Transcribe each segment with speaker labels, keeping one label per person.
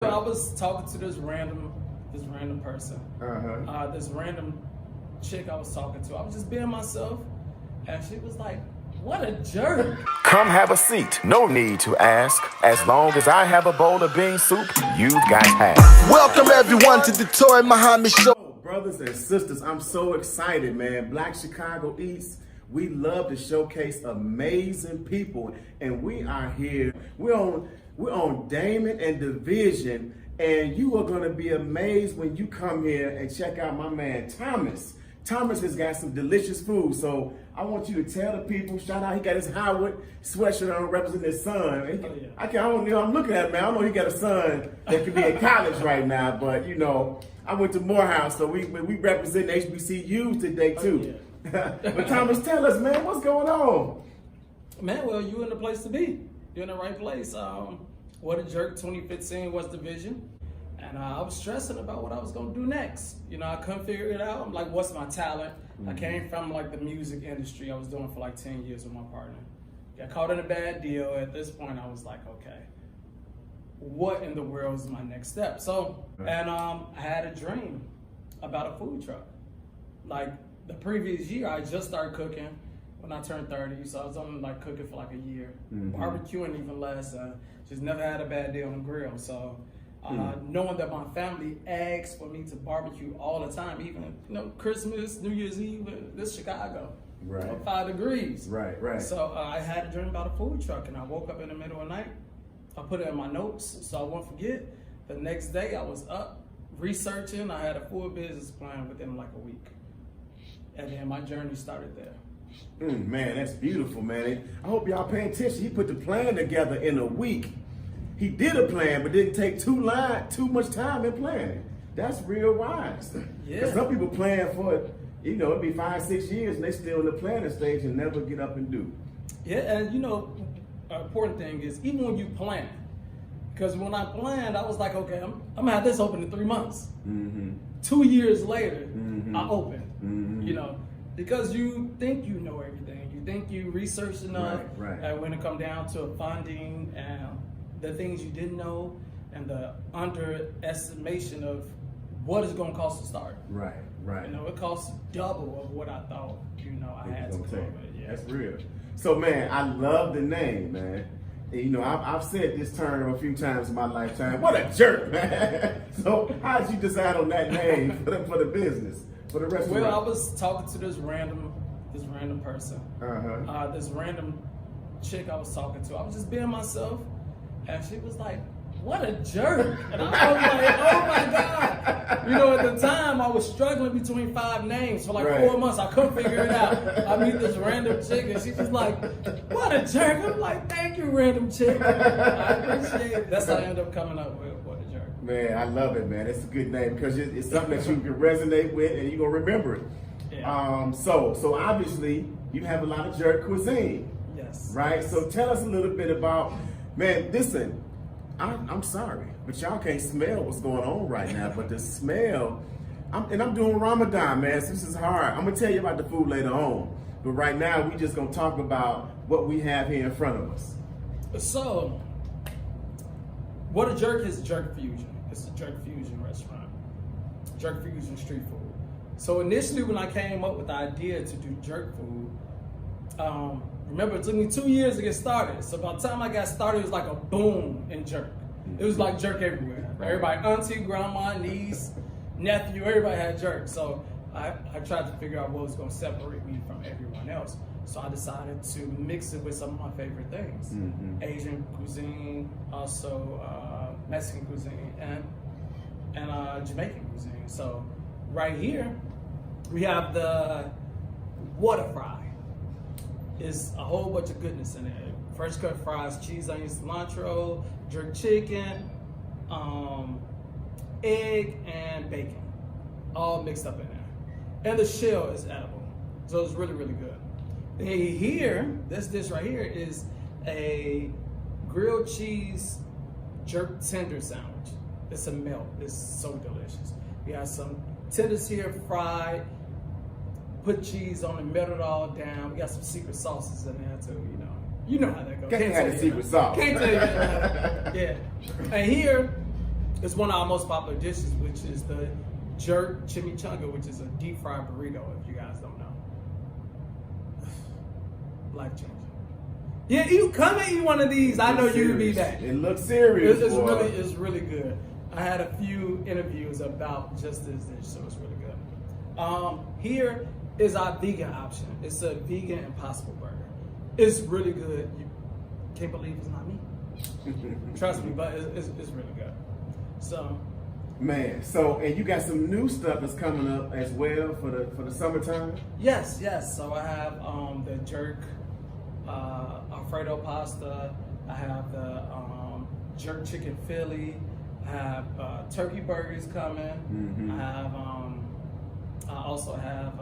Speaker 1: I was talking to this random person. This random chick I was talking to. I was just being myself, and she was like, "What a jerk!"
Speaker 2: Come have a seat. No need to ask. As long as I have a bowl of bean soup, you've got half.
Speaker 3: Welcome everyone to the Toy Muhammad Show.
Speaker 4: Brothers and sisters, I'm so excited, man. Black Chicago Eats, we love to showcase amazing people, and we are here. We're on Damon and Division, and you are going to be amazed when you come here and check out my man Thomas. Thomas has got some delicious food, so I want you to tell the people. Shout out, he got his Howard sweatshirt on representing his son. I don't know, I'm looking at him, man. I don't know he got a son that could be in college right now, but you know, I went to Morehouse, so we represent HBCUs today too. But Thomas, tell us, man, what's going on?
Speaker 1: Man, well, you're in the place to be. You're in the right place. What a Jerk 2015 was Division. And I was stressing about what I was gonna do next. You know, I couldn't figure it out. I'm like, what's my talent? I came from like the music industry. I was doing for like 10 years with my partner. Got caught in a bad deal. At this point, I was like, okay, what in the world is my next step? So, and I had a dream about a food truck. Like the previous year, I just started cooking when I turned 30. So I was only like cooking for like a year. Barbecuing even less. Just never had a bad day on the grill. So knowing that my family asks for me to barbecue all the time, even Christmas, New Year's Eve, this Chicago, 5 degrees.
Speaker 4: Right.
Speaker 1: So I had a dream about a food truck, and I woke up in the middle of the night. I put it in my notes so I won't forget. The next day I was up researching. I had a full business plan within like a week, and then my journey started there.
Speaker 4: Man, that's beautiful, man. I hope y'all paying attention. He put the plan together in a week. He did a plan, but didn't take too much time in planning. That's real wise. Because some people plan for, it'd be 5-6 years and they still in the planning stage and never get up and do.
Speaker 1: Yeah, and an important thing is even when you plan, because when I planned, I was like, okay, I'm gonna have this open in 3 months. 2 years later, I opened. Because you think you know everything. You think you researched enough. And when it come down to funding and the things you didn't know and the underestimation of what it's going to cost to start. Right. It costs double of what I thought, I had to come up with.
Speaker 4: That's real. So, man, I love the name, man. And, I've said this term a few times in my lifetime. What a jerk, man. So, how did you decide on that name for the business, for the restaurant?
Speaker 1: Well, I was talking to this random person. This random chick I was talking to. I was just being myself. And she was like, "What a jerk!" And I was like, "Oh my God!" At the time I was struggling between 5 names for like 4 months. I couldn't figure it out. I meet this random chick, and she's just like, "What a jerk!" I'm like, "Thank you, random chick. I appreciate it." That's how I ended up coming up with "What a Jerk."
Speaker 4: Man, I love it, man. It's a good name because it's something that you can resonate with, and you're gonna remember it.
Speaker 1: Yeah.
Speaker 4: So obviously you have a lot of jerk cuisine.
Speaker 1: Yes.
Speaker 4: Right. So tell us a little bit about. Man, listen, I'm sorry, but y'all can't smell what's going on right now. But the smell, I'm doing Ramadan, man, so this is hard. I'm going to tell you about the food later on. But right now, we just going to talk about what we have here in front of us.
Speaker 1: So, What a Jerk is Jerk Fusion. It's a Jerk Fusion restaurant. Jerk Fusion street food. So initially, when I came up with the idea to do jerk food, remember, it took me 2 years to get started. So by the time I got started, it was like a boom in jerk. It was like jerk everywhere. Everybody, auntie, grandma, niece, nephew, everybody had jerk. So I tried to figure out what was going to separate me from everyone else. So I decided to mix it with some of my favorite things. Asian cuisine, also Mexican cuisine, and Jamaican cuisine. So right here, we have the Whadda fry. It's a whole bunch of goodness in it. Fresh cut fries, cheese, onion, cilantro, jerk chicken, egg, and bacon. All mixed up in there. And the shell is edible. So it's really, really good. Here, this dish right here is a grilled cheese jerk tender sandwich. It's a melt. It's so delicious. We have some tenders here fried. Put cheese on it, melt it all down. We got some secret sauces in there too, You know how that goes.
Speaker 4: Can't have the secret sauce.
Speaker 1: Can't tell you that. Yeah. And here, It's one of our most popular dishes, which is the jerk chimichanga, which is a deep fried burrito, if you guys don't know. Life changing. Yeah, you come and eat one of these. I know you'll be back.
Speaker 4: It looks serious.
Speaker 1: It's really good. I had a few interviews about just this dish, so it's really good. Here is our vegan option. It's a vegan Impossible Burger. It's really good. You can't believe it's not me. Trust me, but it's really good. So,
Speaker 4: man, and you got some new stuff that's coming up as well for the summertime.
Speaker 1: Yes. So I have the jerk Alfredo pasta. I have the jerk chicken Philly. I have turkey burgers coming. I also have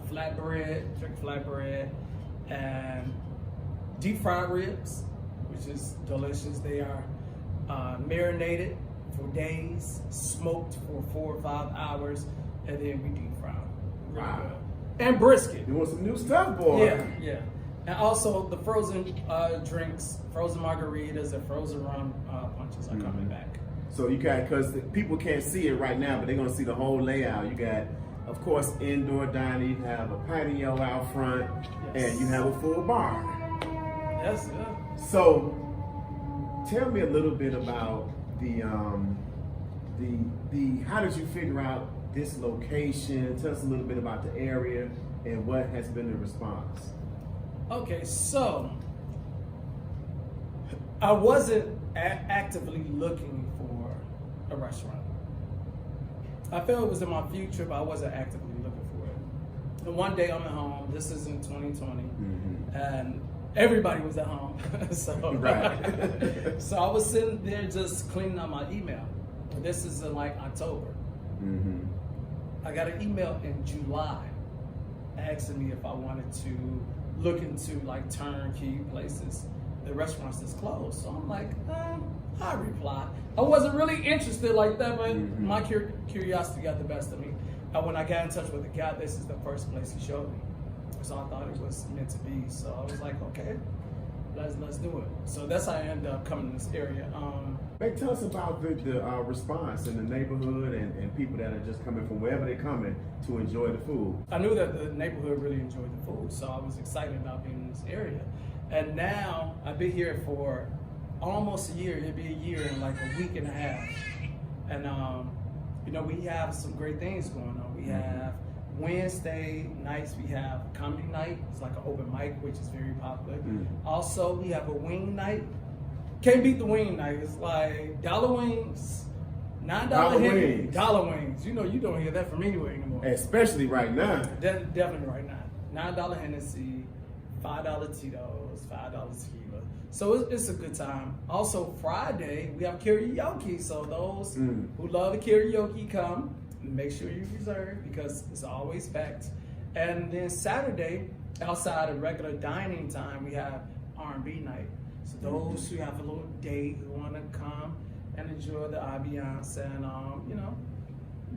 Speaker 1: flatbread, jerk flatbread, and deep fried ribs, which is delicious. They are marinated for days, smoked for 4 or 5 hours, and then we deep fry them. Really good. And brisket.
Speaker 4: You want some new stuff, boy?
Speaker 1: Yeah. And also the frozen drinks, frozen margaritas, and frozen rum punches are coming back.
Speaker 4: So you got, because people can't see it right now, but they're gonna see the whole layout. You got, of course, indoor dining. You have a patio out front, and you have a full bar.
Speaker 1: Yes, yeah.
Speaker 4: So, tell me a little bit about the how did you figure out this location? Tell us a little bit about the area and what has been the response.
Speaker 1: Okay, so I wasn't actively looking for a restaurant. I felt it was in my future, but I wasn't actively looking for it. And one day I'm at home. This is in 2020, and everybody was at home. So,
Speaker 4: right.
Speaker 1: So I was sitting there just cleaning up my email. This is in like October. I got an email in July asking me if I wanted to look into like turnkey places. The restaurants is closed. So I'm like, I reply. I wasn't really interested like that, but my curiosity got the best of me. And when I got in touch with the guy, this is the first place he showed me. So I thought it was meant to be. So I was like, okay, let's do it. So that's how I ended up coming to this area.
Speaker 4: Hey, tell us about the response in the neighborhood and people that are just coming from wherever they're coming to enjoy the food.
Speaker 1: I knew that the neighborhood really enjoyed the food, so I was excited about being in this area. And now I've been here for almost a year. It'll be a year in like a week and a half. And we have some great things going on. We have Wednesday nights, we have comedy night. It's like an open mic, which is very popular. Also, we have a wing night. Can't beat the wing night. It's like dollar wings, $9 wings. Dollar wings. You don't hear that from anywhere anymore.
Speaker 4: Especially right now.
Speaker 1: Definitely right now. $9 Hennessy, $5 Tito's, $5 tequila. So it's a good time. Also, Friday, we have karaoke. So those who love the karaoke, come. Make sure you reserve because it's always packed. And then Saturday, outside of regular dining time, we have R&B night. So those who have a little date who want to come and enjoy the ambiance and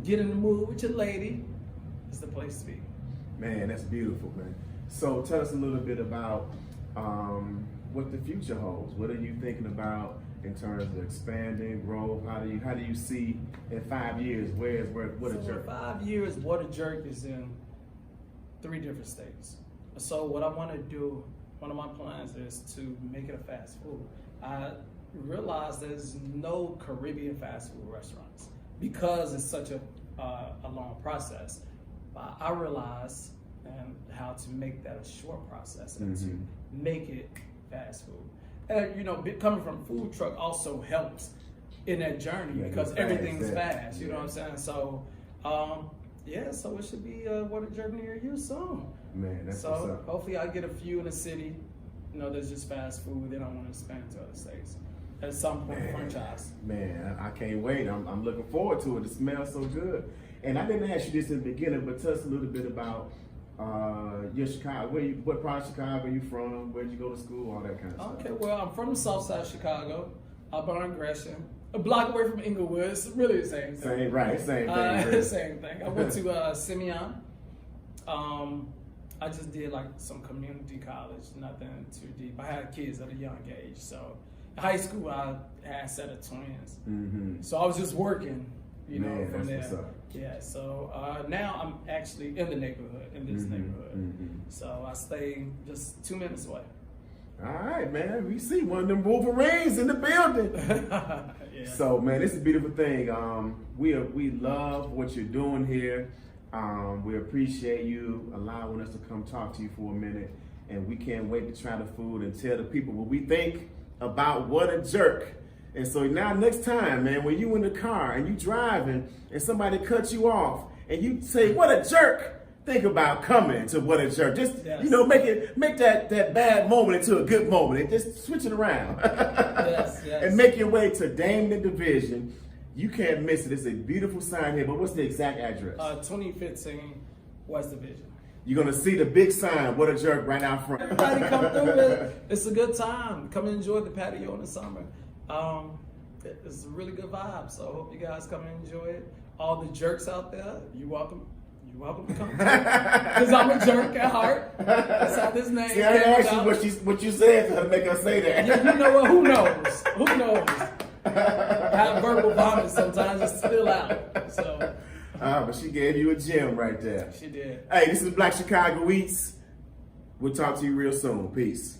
Speaker 1: get in the mood with your lady, is the place to be.
Speaker 4: Man, that's beautiful, man. So tell us a little bit about what the future holds. What are you thinking about in terms of expanding, growth? How do you see in 5 years Whadda Jerk?
Speaker 1: In 5 years, Whadda Jerk is in 3 different states. So what I want to do, one of my plans is to make it a fast food. I realize there's no Caribbean fast food restaurants because it's such a long process. I realize how to make that a short process and to make it fast food. And coming from a food truck also helps in that journey because everything's fast. You know what I'm saying? So, so it should be Whadda Jerk near you soon.
Speaker 4: Man, that's
Speaker 1: so hopefully I get a few in the city. That's just fast food. Then I want to expand to other states at some point. Franchise. Man,
Speaker 4: I can't wait. I'm looking forward to it. It smells so good. And I didn't ask you this in the beginning, but tell us a little bit about your Chicago. What part of Chicago are you from? Where'd you go to school? All that kind of stuff.
Speaker 1: Okay, well, I'm from the South Side of Chicago. I'm born in Gresham, a block away from Inglewood. It's really the same thing.
Speaker 4: Same thing.
Speaker 1: Same thing. I went to Simeon. I just did like some community college, nothing too deep. I had kids at a young age, so high school, I had a set of twins.
Speaker 4: Mm-hmm.
Speaker 1: So I was just working, you know,
Speaker 4: Man,
Speaker 1: from
Speaker 4: that's
Speaker 1: there.
Speaker 4: what's up.
Speaker 1: Yeah, so now I'm actually in the neighborhood, in this neighborhood.
Speaker 4: Mm-hmm.
Speaker 1: So I stay just 2 minutes away.
Speaker 4: All right, man. We see one of them Wolverines in the building.
Speaker 1: Yeah.
Speaker 4: So, man, it's a beautiful thing. We love what you're doing here. We appreciate you allowing us to come talk to you for a minute, and we can't wait to try the food and tell the people what we think about What a Jerk. And so now next time, man, when you in the car and you driving and somebody cuts you off and you say, "What a jerk," think about coming to What a Jerk. Just,
Speaker 1: Yes.
Speaker 4: you know, make that bad moment into a good moment and just switch it around.
Speaker 1: Yes.
Speaker 4: And make your way to Damon Division. You can't miss it. It's a beautiful sign here, but what's the exact address?
Speaker 1: 2015 West Division.
Speaker 4: You're going to see the big sign, What a Jerk, right out front.
Speaker 1: Everybody come through. It's a good time. Come and enjoy the patio in the summer. It's a really good vibe. So I hope you guys come and enjoy it. All the jerks out there, you're welcome. You're welcome to come. Because I'm a jerk at heart. That's how this name
Speaker 4: See, I didn't
Speaker 1: came
Speaker 4: ask
Speaker 1: about.
Speaker 4: you what you said to make her say that.
Speaker 1: Yeah, you know what? Who knows? Who knows? I have verbal vomit sometimes. It's spill out. So
Speaker 4: But she gave you a gem right there.
Speaker 1: she did.
Speaker 4: Hey, this is Black Chicago Eats. We'll talk to you real soon. Peace.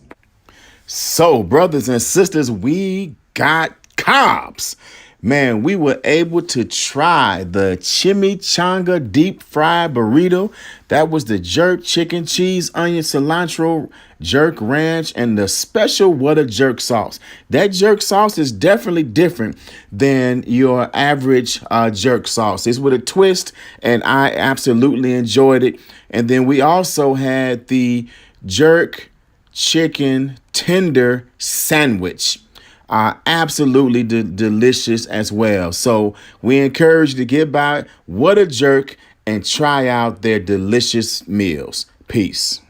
Speaker 4: So, brothers and sisters, we got carbs. Man, we were able to try the chimichanga deep fried burrito. That was the jerk, chicken, cheese, onion, cilantro, jerk ranch, and the special Whadda jerk sauce. That jerk sauce is definitely different than your average jerk sauce. It's with a twist, and I absolutely enjoyed it. And then we also had the jerk chicken tender sandwich. Absolutely delicious as well. So we encourage you to get by What a Jerk and try out their delicious meals. Peace.